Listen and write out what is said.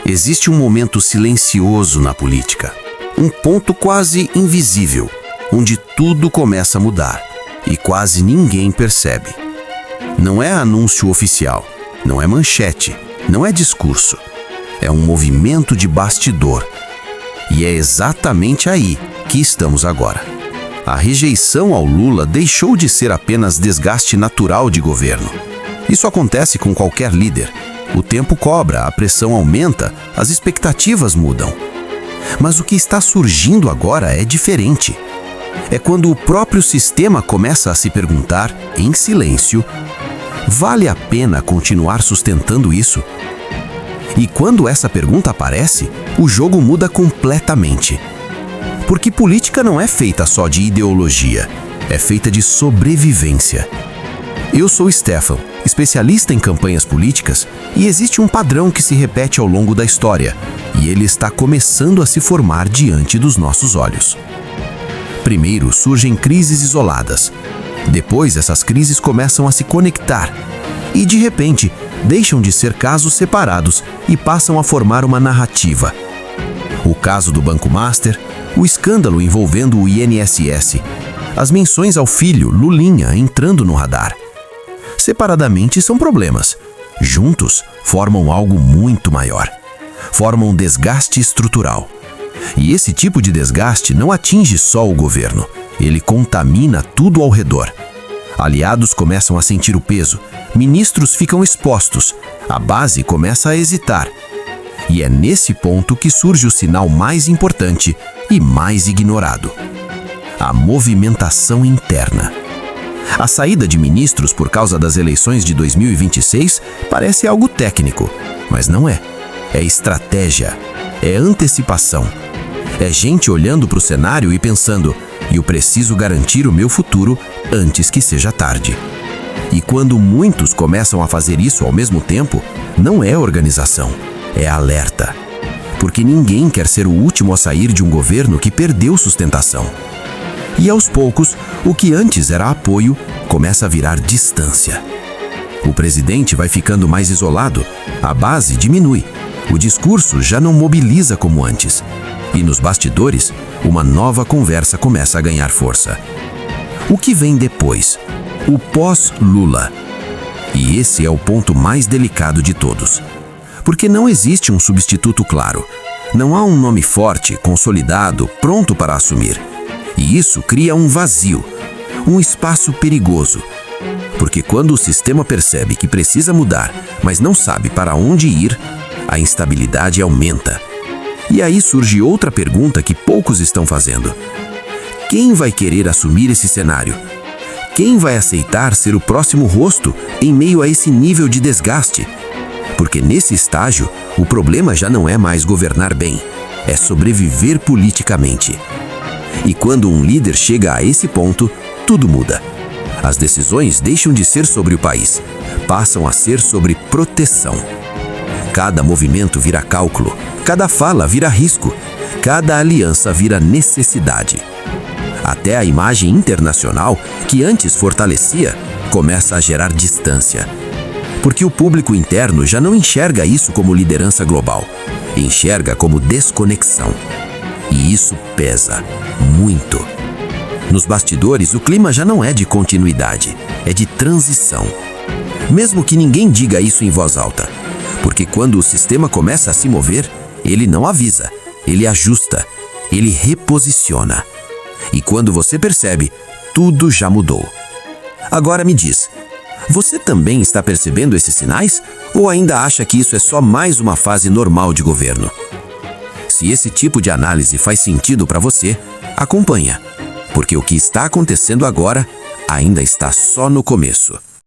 Existe um momento silencioso na política, um ponto quase invisível, onde tudo começa a mudar e quase ninguém percebe. Não é anúncio oficial, não é manchete, não é discurso. É um movimento de bastidor. E é exatamente aí que estamos agora. A rejeição ao Lula deixou de ser apenas desgaste natural de governo. Isso acontece com qualquer líder. O tempo cobra, a pressão aumenta, as expectativas mudam. Mas o que está surgindo agora é diferente. É quando o próprio sistema começa a se perguntar, em silêncio, vale a pena continuar sustentando isso? E quando essa pergunta aparece, o jogo muda completamente. Porque política não é feita só de ideologia, é feita de sobrevivência. Eu sou Stefan, especialista em campanhas políticas, e existe um padrão que se repete ao longo da história, e ele está começando a se formar diante dos nossos olhos. Primeiro surgem crises isoladas. Depois essas crises começam a se conectar e, de repente, deixam de ser casos separados e passam a formar uma narrativa. O caso do Banco Master, o escândalo envolvendo o INSS, as menções ao filho, Lulinha, entrando no radar. Separadamente são problemas. Juntos, formam algo muito maior. Formam um desgaste estrutural. E esse tipo de desgaste não atinge só o governo. Ele contamina tudo ao redor. Aliados começam a sentir o peso. Ministros ficam expostos. A base começa a hesitar. E é nesse ponto que surge o sinal mais importante e mais ignorado: a movimentação interna. A saída de ministros por causa das eleições de 2026 parece algo técnico, mas não é. É estratégia, é antecipação. É gente olhando para o cenário e pensando: eu preciso garantir o meu futuro antes que seja tarde. E quando muitos começam a fazer isso ao mesmo tempo, não é organização, é alerta. Porque ninguém quer ser o último a sair de um governo que perdeu sustentação. E aos poucos, o que antes era apoio começa a virar distância. O presidente vai ficando mais isolado, a base diminui, o discurso já não mobiliza como antes. E nos bastidores, uma nova conversa começa a ganhar força. O que vem depois? O pós-Lula. E esse é o ponto mais delicado de todos. Porque não existe um substituto claro. Não há um nome forte, consolidado, pronto para assumir. E isso cria um vazio, um espaço perigoso. Porque quando o sistema percebe que precisa mudar, mas não sabe para onde ir, a instabilidade aumenta. E aí surge outra pergunta que poucos estão fazendo. Quem vai querer assumir esse cenário? Quem vai aceitar ser o próximo rosto em meio a esse nível de desgaste? Porque nesse estágio, o problema já não é mais governar bem, é sobreviver politicamente. E quando um líder chega a esse ponto, tudo muda. As decisões deixam de ser sobre o país, passam a ser sobre proteção. Cada movimento vira cálculo, cada fala vira risco, cada aliança vira necessidade. Até a imagem internacional, que antes fortalecia, começa a gerar distância. Porque o público interno já não enxerga isso como liderança global, enxerga como desconexão. E isso pesa muito. Nos bastidores, o clima já não é de continuidade, é de transição. Mesmo que ninguém diga isso em voz alta. Porque quando o sistema começa a se mover, ele não avisa, ele ajusta, ele reposiciona. E quando você percebe, tudo já mudou. Agora me diz, você também está percebendo esses sinais? Ou ainda acha que isso é só mais uma fase normal de governo? Se esse tipo de análise faz sentido para você, acompanha. Porque o que está acontecendo agora ainda está só no começo.